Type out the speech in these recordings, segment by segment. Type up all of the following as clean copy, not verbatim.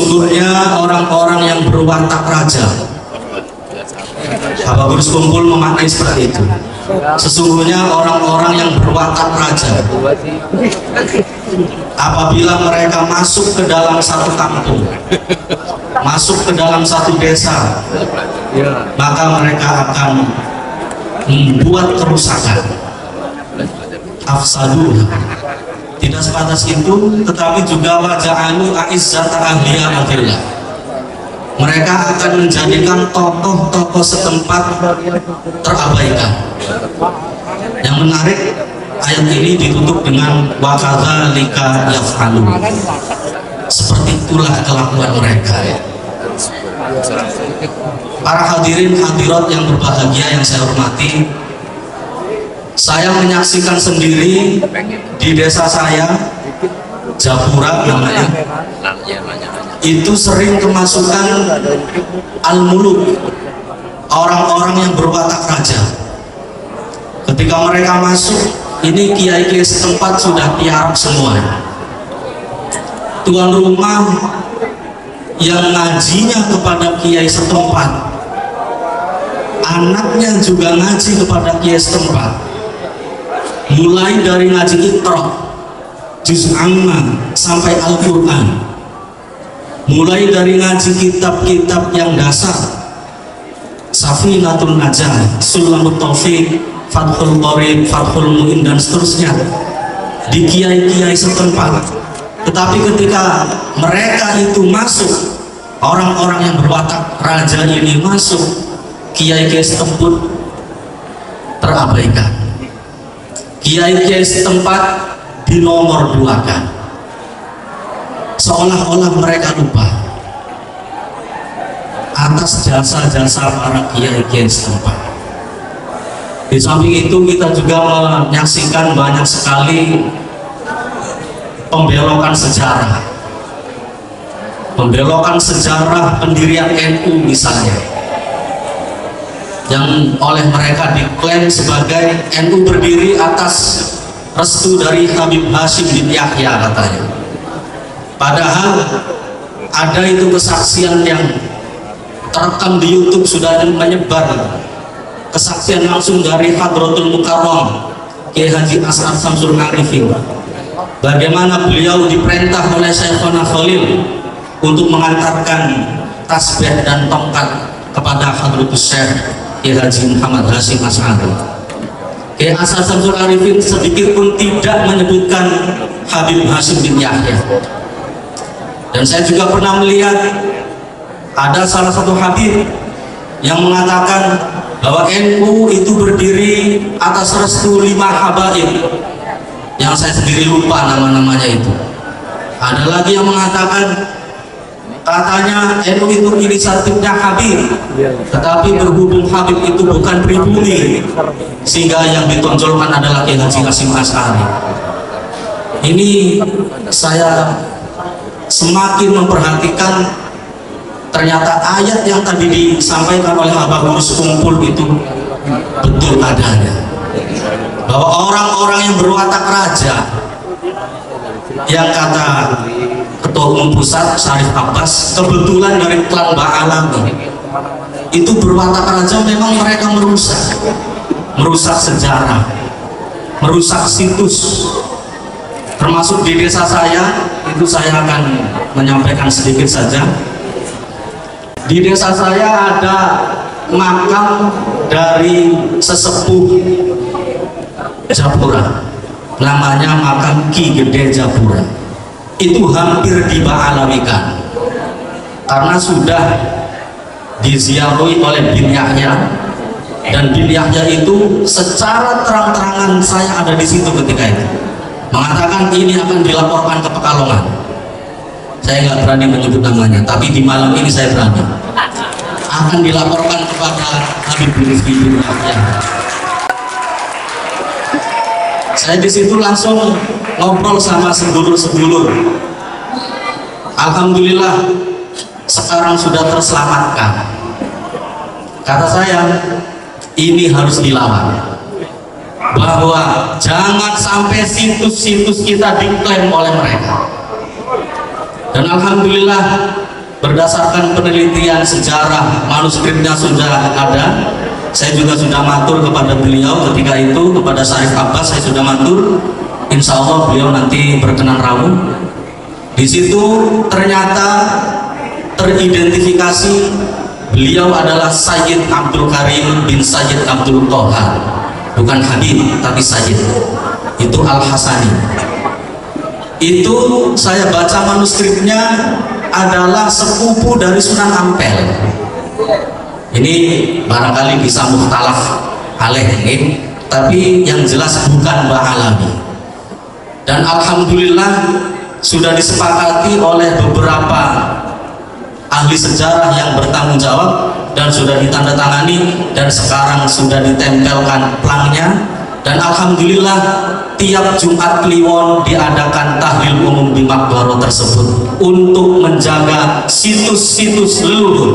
Sesungguhnya orang-orang yang berwatak raja, Habagurus Kumpul memaknai seperti itu. Sesungguhnya orang-orang yang berwatak raja, apabila mereka masuk ke dalam satu kampung, masuk ke dalam satu desa, maka mereka akan membuat kerusakan. Afsaduha. Tidak sebatas itu, tetapi juga waja'alu a'izzata ahliya adillah. Mereka akan menjadikan tokoh-tokoh setempat terabaikan. Yang menarik, ayat ini ditutup dengan wa kadzalika yaf'alun. Seperti itulah kelakuan mereka. Para hadirin hadirat yang berbahagia yang saya hormati, saya menyaksikan sendiri di desa saya, Japura namanya, itu sering kemasukan al-muluk, orang-orang yang berwatak raja. Ketika mereka masuk, ini kiai-kiai setempat sudah tiarap semua. Tuan rumah yang ngajinya kepada kiai setempat, anaknya juga ngaji kepada kiai setempat. Mulai dari ngaji Iqra, juz amma sampai Al-Quran, mulai dari ngaji kitab-kitab yang dasar, Safinatun Najah, Sulamut Taufiq, Fathul Qorib, Fathul Mu'in, dan seterusnya di kiai-kiai setempat. Tetapi ketika mereka itu masuk, orang-orang yang berwatak raja ini masuk, kiai-kiai setempat terabaikan. Kiai-kiai setempat dinomor duakan, seolah-olah mereka lupa atas jasa-jasa para kiai-kiai setempat. Di samping itu kita juga menyaksikan banyak sekali pembelokan sejarah, pendirian NU misalnya, yang oleh mereka diklaim sebagai NU berdiri atas restu dari Habib Hashim bin Yahya katanya. Padahal ada itu kesaksian yang terekam di YouTube, sudah menyebar, kesaksian langsung dari Hadratul Mukarram Kiai Haji As'ad Samsul Arifin, bagaimana beliau diperintah oleh Syekhona Khalil untuk mengantarkan tasbih dan tongkat kepada Hadratus Syekh Kiai Haji Muhammad Hasyim Asy'ari. Kiai As'ad Samsul Arifin sedikit pun tidak menyebutkan Habib Hashim bin Yahya. Dan saya juga pernah melihat ada salah satu Habib yang mengatakan bahwa NU itu berdiri atas restu 5 habaib, yang saya sendiri lupa nama-namanya itu. Ada lagi yang mengatakan katanya NU itu inisiatifnya Habib, tetapi berhubung Habib itu bukan pribumi, sehingga yang ditonjolkan adalah Kiai Haji Hasyim Asy'ari. Ini saya semakin memperhatikan, ternyata ayat yang tadi disampaikan oleh Habagurus Kumpul itu betul adanya, bahwa orang-orang yang berwatak raja, yang kata Ketua Umum Pusat Syarif Abbas, kebetulan dari klan Ba'alami, itu berwatak raja, memang mereka merusak sejarah, merusak situs. Termasuk di desa saya, itu saya akan menyampaikan sedikit saja. Di desa saya ada makam dari sesepuh Japura, namanya makam Ki Gede Japura. Itu hampir diba'alawikan karena sudah diziarahi oleh Bin Yahya, dan Bin Yahya itu secara terang-terangan, saya ada di situ ketika itu, mengatakan ini akan dilaporkan ke Pekalongan. Saya nggak berani menyebut namanya, tapi di malam ini saya berani, akan dilaporkan kepada Habib Rizki bin Yahya. Saya di situ langsung ngobrol sama sedulur-sedulur. Alhamdulillah sekarang sudah terselamatkan. Kata saya, ini harus dilawan, bahwa jangan sampai situs-situs kita diklaim oleh mereka. Dan alhamdulillah berdasarkan penelitian sejarah manuskripnya sudah ada. Saya juga sudah matur kepada beliau ketika itu, kepada Syarif Abbas saya sudah matur, insya Allah beliau nanti berkenan rawuh. Di situ ternyata teridentifikasi beliau adalah Sayyid Abdul Karim bin Sayyid Abdul Toha, bukan Habib tapi Sayyid. Itu Al-Hasani. Itu saya baca manuskripnya adalah sepupu dari Sunan Ampel. Ini barangkali bisa mukhtalaf alaih ini, tapi yang jelas bukan Mbah Alami. Dan alhamdulillah sudah disepakati oleh beberapa ahli sejarah yang bertanggung jawab dan sudah ditandatangani dan sekarang sudah ditempelkan plangnya. Dan alhamdulillah tiap Jumat Kliwon diadakan tahlil umum di Makbaro tersebut untuk menjaga situs-situs leluhur.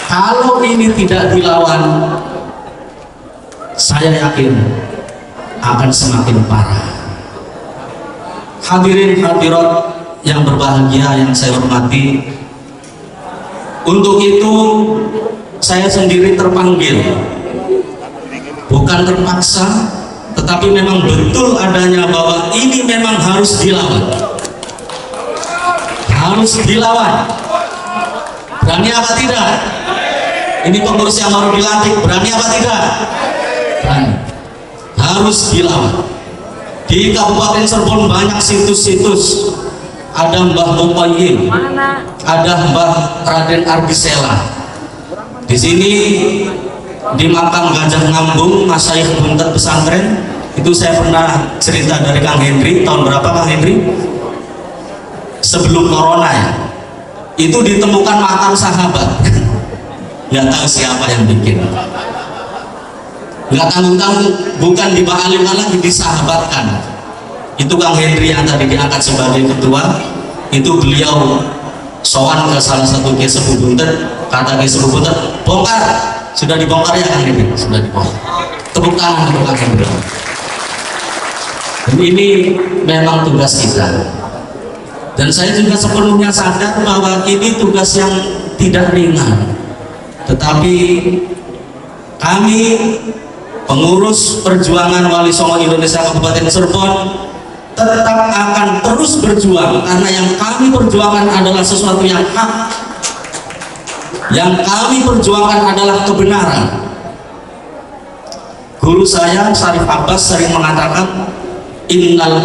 Kalau ini tidak dilawan, saya yakin akan semakin parah. Hadirin hadirat yang berbahagia yang saya hormati, untuk itu saya sendiri terpanggil, bukan terpaksa, tetapi memang betul adanya bahwa ini memang harus dilawan. Harus dilawan. Berani apa tidak? Ini pengurus yang baru dilantik, berani apa tidak? Berani. Harus dilawan. Di Kabupaten Cirebon banyak situs-situs. Ada Mbah Muqayyim, ada Mbah Raden Argisela. Di sini di makam Gajah Ngambung, Masyayikh Buntet Pesantren, itu saya pernah cerita dari Kang Hendri. Tahun berapa Kang Hendri? Sebelum corona ya. Itu ditemukan makam sahabat. Nggak tahu siapa yang bikin. Nggak tanggung-tanggung, bukan di Mbah Alim lagi, disahabatkan. Itu Kang Hendri yang tadi diangkat sebagai ketua. Itu beliau sowan ke salah satu Kiai Sepuh Buntet, kata Kiai Sepuh Buntet, bongkar. Sudah dibongkar ya Kang Hendri? Sudah dibongkar. Tepuk tangan untuk Kang Hendri. Dan ini memang tugas kita. Dan saya juga sepenuhnya sadar bahwa ini tugas yang tidak ringan. Tetapi kami pengurus perjuangan Wali Songo Indonesia Kabupaten Cirebon tetap akan terus berjuang, karena yang kami perjuangkan adalah sesuatu yang hak. Yang kami perjuangkan adalah kebenaran. Guru saya Syarif Abbas sering mengatakan, innal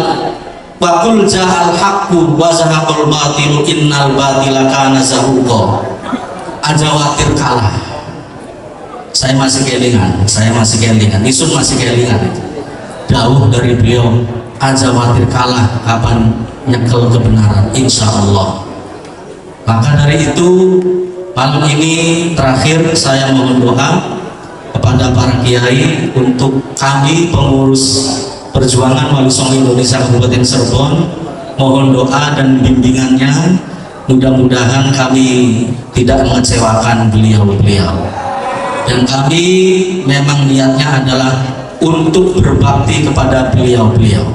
waqul jahal haqqu wa zahaqul batilu innal batila kana zahuqa. Ajawatir kalah. Saya masih kelingan, isun masih kelingan. Dawuh dari beliau, ajawatir kalah kapan nyekel kebenaran, insya Allah. Maka dari itu malam ini terakhir saya mohon doa kepada para kiai untuk kami pengurus perjuangan Wali Songo Indonesia Kabupaten Cirebon, mohon doa dan bimbingannya. Mudah-mudahan kami tidak mengecewakan beliau-beliau, dan kami memang niatnya adalah untuk berbakti kepada beliau-beliau.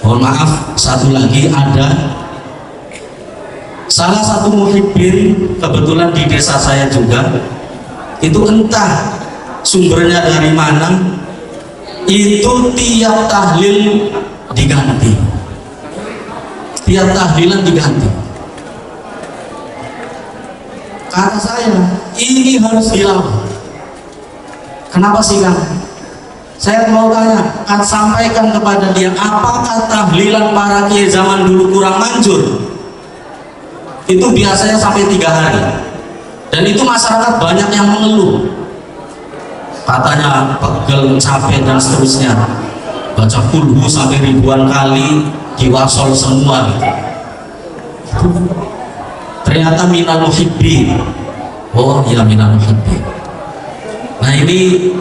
Mohon maaf, satu lagi ada salah satu muhibbin kebetulan di desa saya juga, itu entah sumbernya dari mana, itu tiap tahlil diganti, tiap tahlilan diganti. Kata saya, ini harus dilawan. Kenapa sih Kang? Saya mau tanya, kan sampaikan kepada dia, apakah tahlilan para kiai zaman dulu kurang manjur? Itu biasanya sampai 3 hari. Dan itu masyarakat banyak yang mengeluh. Katanya pegel, capek dan seterusnya. Baca kulhu sampai ribuan kali, diwasol semua gitu. Ternyata minal muhibbi. Oh iya, minal muhibbi. Nah ini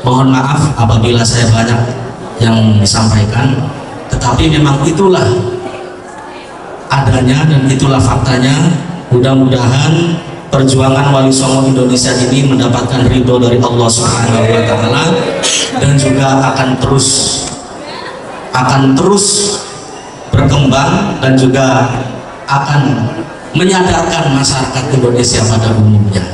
mohon maaf apabila saya banyak yang disampaikan, tetapi memang itulah adanya dan itulah faktanya. Mudah-mudahan perjuangan Wali Songo Indonesia ini mendapatkan ridho dari Allah Subhanahu wa Ta'ala, dan juga akan terus berkembang dan juga akan menyadarkan masyarakat Indonesia pada umumnya.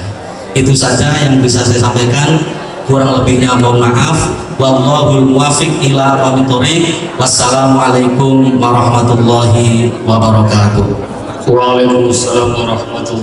Itu saja yang bisa saya sampaikan, kurang lebihnya mohon maaf. Wallahul muwaffiq ila aqwamit thoriq. Wassalamualaikum warahmatullahi wabarakatuh. Waalaikumsalam warahmatullahi